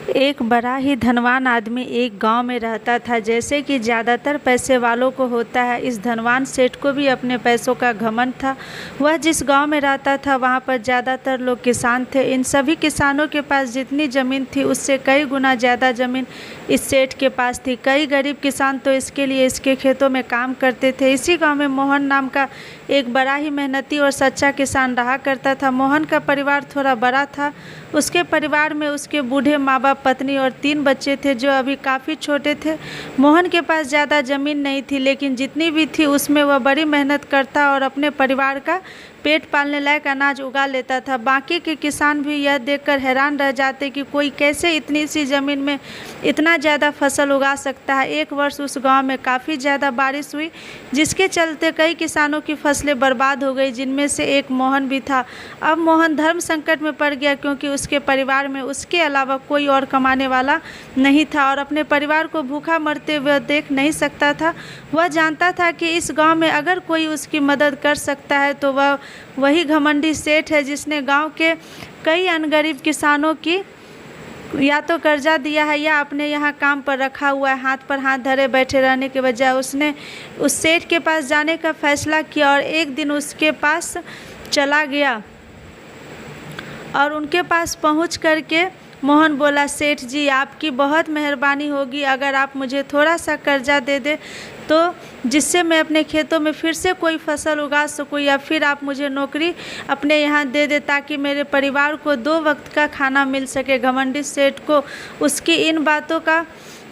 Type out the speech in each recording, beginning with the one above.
एक बड़ा ही धनवान आदमी एक गांव में रहता था। जैसे कि ज़्यादातर पैसे वालों को होता है, इस धनवान सेठ को भी अपने पैसों का घमंड था। वह जिस गांव में रहता था वहां पर ज़्यादातर लोग किसान थे। इन सभी किसानों के पास जितनी ज़मीन थी उससे कई गुना ज़्यादा ज़मीन इस सेठ के पास थी। कई गरीब किसान तो इसके लिए इसके खेतों में काम करते थे। इसी गाँव में मोहन नाम का एक बड़ा ही मेहनती और सच्चा किसान रहा करता था। मोहन का परिवार थोड़ा बड़ा था। उसके परिवार में उसके बूढ़े माँ बाप, पत्नी और 3 बच्चे थे जो अभी काफ़ी छोटे थे। मोहन के पास ज़्यादा ज़मीन नहीं थी, लेकिन जितनी भी थी उसमें वह बड़ी मेहनत करता और अपने परिवार का पेट पालने लायक अनाज उगा लेता था। बाकी के किसान भी यह देखकर हैरान रह जाते कि कोई कैसे इतनी सी ज़मीन में इतना ज़्यादा फसल उगा सकता है। एक वर्ष उस गांव में काफ़ी ज़्यादा बारिश हुई, जिसके चलते कई किसानों की फसलें बर्बाद हो गई, जिनमें से एक मोहन भी था। अब मोहन धर्म संकट में पड़ गया, क्योंकि उसके परिवार में उसके अलावा कोई और कमाने वाला नहीं था और अपने परिवार को भूखा मरते हुए देख नहीं सकता था। वह जानता था कि इस गाँव में अगर कोई उसकी मदद कर सकता है तो वह वही घमंडी सेठ है, जिसने गांव के कई अनगरीब किसानों की या तो कर्जा दिया है या अपने यहाँ काम पर रखा हुआ है। हाथ पर हाथ धरे बैठे रहने के बजाय उसने उस सेठ के पास जाने का फैसला किया और एक दिन उसके पास चला गया और उनके पास पहुँच करके मोहन बोला, सेठ जी आपकी बहुत मेहरबानी होगी अगर आप मुझे थोड़ा सा कर्जा दे दे तो जिससे मैं अपने खेतों में फिर से कोई फसल उगा सकूं, या फिर आप मुझे नौकरी अपने यहाँ दे दे ताकि मेरे परिवार को 2 वक्त का खाना मिल सके। घमंडी सेठ को उसकी इन बातों का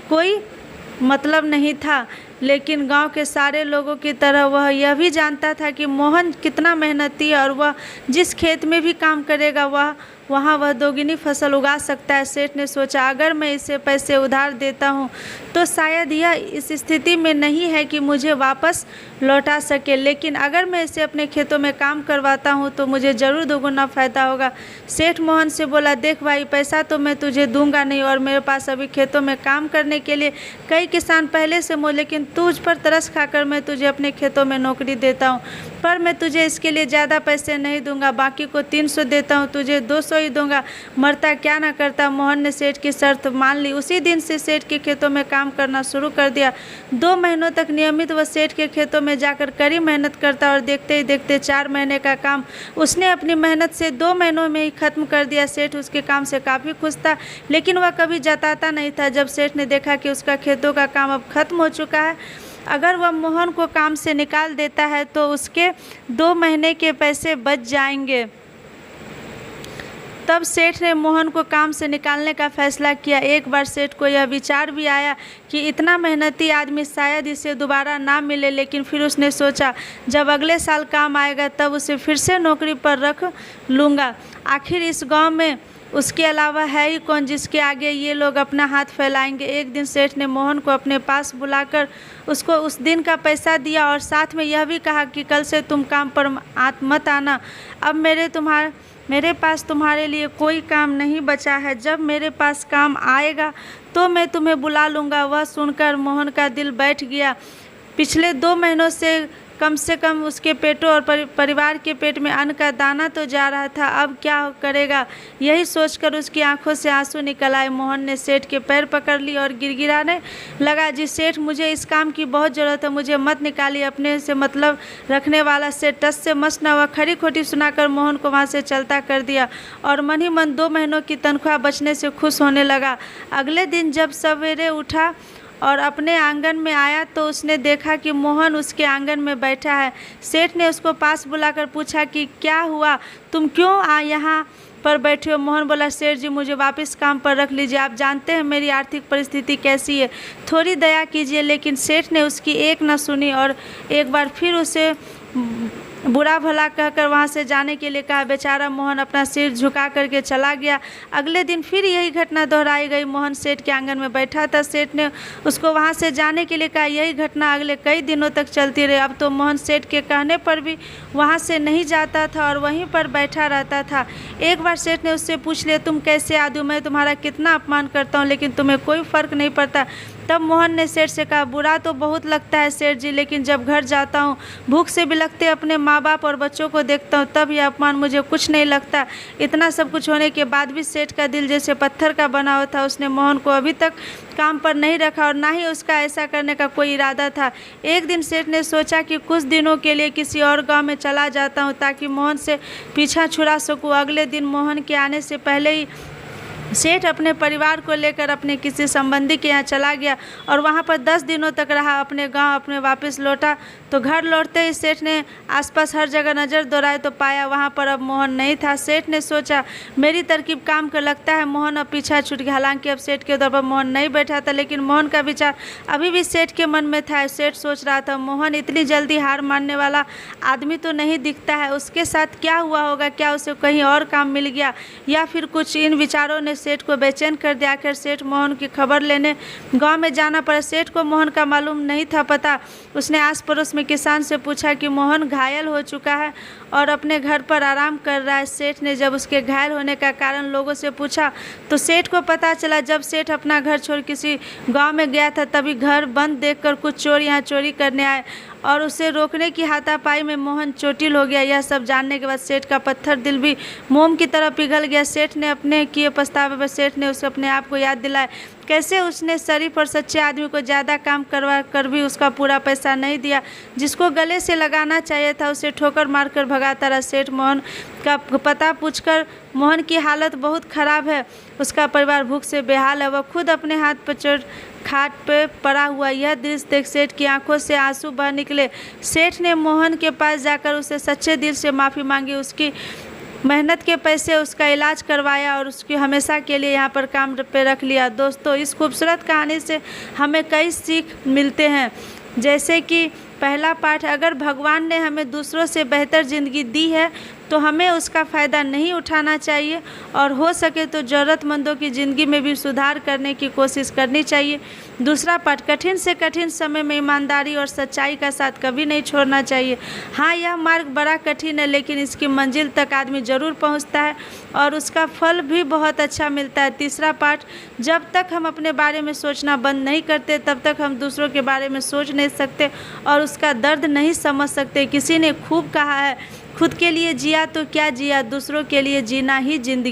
कोई मतलब नहीं था, लेकिन गांव के सारे लोगों की तरह वह यह भी जानता था कि मोहन कितना मेहनती है और वह जिस खेत में भी काम करेगा वहाँ वह दोगुनी फसल उगा सकता है। सेठ ने सोचा, अगर मैं इसे पैसे उधार देता हूँ तो शायद यह इस स्थिति में नहीं है कि मुझे वापस लौटा सके, लेकिन अगर मैं इसे अपने खेतों में काम करवाता हूँ तो मुझे ज़रूर दोगुना फ़ायदा होगा। सेठ मोहन से बोला, देख भाई, पैसा तो मैं तुझे दूंगा नहीं और मेरे पास अभी खेतों में काम करने के लिए कई किसान पहले से लेकिन तुझ पर तरस खाकर मैं तुझे अपने खेतों में नौकरी देता हूँ, पर मैं तुझे इसके लिए ज़्यादा पैसे नहीं दूंगा, बाकी को 300 देता हूँ, तुझे 200 ही दूंगा, मरता क्या ना करता। मोहन ने सेठ की शर्त मान ली। उसी दिन से सेठ के खेतों में काम करना शुरू कर दिया। 2 महीनों तक नियमित वह सेठ के खेतों में जाकर कड़ी मेहनत करता और देखते ही देखते 4 महीने का काम उसने अपनी मेहनत से 2 महीनों में ही खत्म कर दिया। सेठ उसके काम से काफ़ी खुश था, लेकिन वह कभी जताता नहीं था। जब सेठ ने देखा कि उसका खेतों का काम अब खत्म हो चुका है, अगर वह मोहन को काम से निकाल देता है तो उसके 2 महीने के पैसे बच जाएंगे। तब सेठ ने मोहन को काम से निकालने का फैसला किया। एक बार सेठ को यह विचार भी आया कि इतना मेहनती आदमी शायद इसे दोबारा ना मिले, लेकिन फिर उसने सोचा जब अगले साल काम आएगा तब उसे फिर से नौकरी पर रख लूँगा। आखिर इस गांव में उसके अलावा है ही कौन जिसके आगे ये लोग अपना हाथ फैलाएंगे। एक दिन सेठ ने मोहन को अपने पास बुलाकर उसको उस दिन का पैसा दिया और साथ में यह भी कहा कि कल से तुम काम पर मत आना। अब मेरे पास तुम्हारे लिए कोई काम नहीं बचा है। जब मेरे पास काम आएगा तो मैं तुम्हें बुला लूँगा। वह सुनकर मोहन का दिल बैठ गया। पिछले 2 महीनों से कम उसके पेटों और परिवार के पेट में अन्न का दाना तो जा रहा था, अब क्या करेगा, यही सोचकर उसकी आंखों से आंसू निकल आए। मोहन ने सेठ के पैर पकड़ ली और गिड़गिड़ाने लगा, जी सेठ, मुझे इस काम की बहुत ज़रूरत है, मुझे मत निकालिए। अपने से मतलब रखने वाला सेठ टस से मस न हुआ। खरी खोटी सुनाकर मोहन को वहाँ से चलता कर दिया और मन ही मन 2 महीनों की तनख्वाह बचने से खुश होने लगा। अगले दिन जब सवेरे उठा और अपने आंगन में आया तो उसने देखा कि मोहन उसके आंगन में बैठा है। सेठ ने उसको पास बुलाकर पूछा कि क्या हुआ, तुम क्यों यहाँ पर बैठे हो। मोहन बोला, सेठ जी मुझे वापस काम पर रख लीजिए, आप जानते हैं मेरी आर्थिक परिस्थिति कैसी है, थोड़ी दया कीजिए। लेकिन सेठ ने उसकी एक न सुनी और एक बार फिर उसे बुरा भला कहकर वहाँ से जाने के लिए कहा। बेचारा मोहन अपना सिर झुका करके चला गया। अगले दिन फिर यही घटना दोहराई गई। मोहन सेठ के आंगन में बैठा था। सेठ ने उसको वहाँ से जाने के लिए कहा। यही घटना अगले कई दिनों तक चलती रही। अब तो मोहन सेठ के कहने पर भी वहाँ से नहीं जाता था और वहीं पर बैठा रहता था। एक बार सेठ ने उससे पूछ लिया, तुम कैसे आदमी, मैं तुम्हारा कितना अपमान करता हूँ लेकिन तुम्हें कोई फ़र्क नहीं पड़ता। तब मोहन ने सेठ से कहा, बुरा तो बहुत लगता है सेठ जी, लेकिन जब घर जाता हूँ भूख से बिलखते अपने माँ माँ बाप और बच्चों को देखता हूँ तब यह अपमान मुझे कुछ नहीं लगता। इतना सब कुछ होने के बाद भी सेठ का दिल जैसे पत्थर का बना हुआ था। उसने मोहन को अभी तक काम पर नहीं रखा और ना ही उसका ऐसा करने का कोई इरादा था। एक दिन सेठ ने सोचा कि कुछ दिनों के लिए किसी और गांव में चला जाता हूं ताकि मोहन से पीछा छुड़ा सकूं। अगले दिन मोहन के आने से पहले ही सेठ अपने परिवार को लेकर अपने किसी संबंधी के यहाँ चला गया और वहाँ पर 10 दिनों तक रहा। अपने गांव अपने वापस लौटा तो घर लौटते ही सेठ ने आसपास हर जगह नज़र दौड़ाई तो पाया वहाँ पर अब मोहन नहीं था। सेठ ने सोचा मेरी तरकीब काम कर लगता है मोहन अब पीछा छूट गया। हालांकि अब सेठ के दौर पर मोहन नहीं बैठा था, लेकिन मोहन का विचार अभी भी सेठ के मन में था। सेठ सोच रहा था मोहन इतनी जल्दी हार मानने वाला आदमी तो नहीं दिखता है, उसके साथ क्या हुआ होगा, क्या उसे कहीं और काम मिल गया या फिर कुछ। इन विचारों ने सेठ को बेचैन कर दिया। आखिर सेठ मोहन की खबर लेने गांव में जाना पड़ा। सेठ को मोहन का मालूम नहीं था पता। उसने आस पड़ोस में किसान से पूछा कि मोहन घायल हो चुका है और अपने घर पर आराम कर रहा है। सेठ ने जब उसके घायल होने का कारण लोगों से पूछा तो सेठ को पता चला जब सेठ अपना घर छोड़ किसी गांव में गया था तभी घर बंद देखकर कुछ चोर यहाँ चोरी करने आए और उसे रोकने की हाथापाई में मोहन चोटिल हो गया। यह सब जानने के बाद सेठ का पत्थर दिल भी मोम की तरह पिघल गया। सेठ ने अपने किए पछतावे पर सेठ ने उसे अपने आप को याद दिलाया कैसे उसने शरीफ और सच्चे आदमी को ज़्यादा काम करवा कर भी उसका पूरा पैसा नहीं दिया। जिसको गले से लगाना चाहिए था उसे ठोकर मारकर भगाता रहा। सेठ मोहन का पता पूछकर मोहन की हालत बहुत ख़राब है, उसका परिवार भूख से बेहाल है, वह खुद अपने हाथ पर चढ़ खाट पे पड़ा हुआ। यह दृश्य देख सेठ की आंखों से आंसू बह निकले। सेठ ने मोहन के पास जाकर उसे सच्चे दिल से माफ़ी मांगी, उसकी मेहनत के पैसे उसका इलाज करवाया और उसकी हमेशा के लिए यहाँ पर काम पे रख लिया। दोस्तों, इस खूबसूरत कहानी से हमें कई सीख मिलते हैं, जैसे कि पहला पाठ, अगर भगवान ने हमें दूसरों से बेहतर ज़िंदगी दी है तो हमें उसका फ़ायदा नहीं उठाना चाहिए और हो सके तो ज़रूरतमंदों की ज़िंदगी में भी सुधार करने की कोशिश करनी चाहिए। दूसरा पाठ, कठिन से कठिन समय में ईमानदारी और सच्चाई का साथ कभी नहीं छोड़ना चाहिए। हाँ, यह मार्ग बड़ा कठिन है लेकिन इसकी मंजिल तक आदमी ज़रूर पहुंचता है और उसका फल भी बहुत अच्छा मिलता है। तीसरा पाठ, जब तक हम अपने बारे में सोचना बंद नहीं करते तब तक हम दूसरों के बारे में सोच नहीं सकते और उसका दर्द नहीं समझ सकते। किसी ने खूब कहा है, खुद के लिए जिया तो क्या जिया, दूसरों के लिए जीना ही जिंदगी।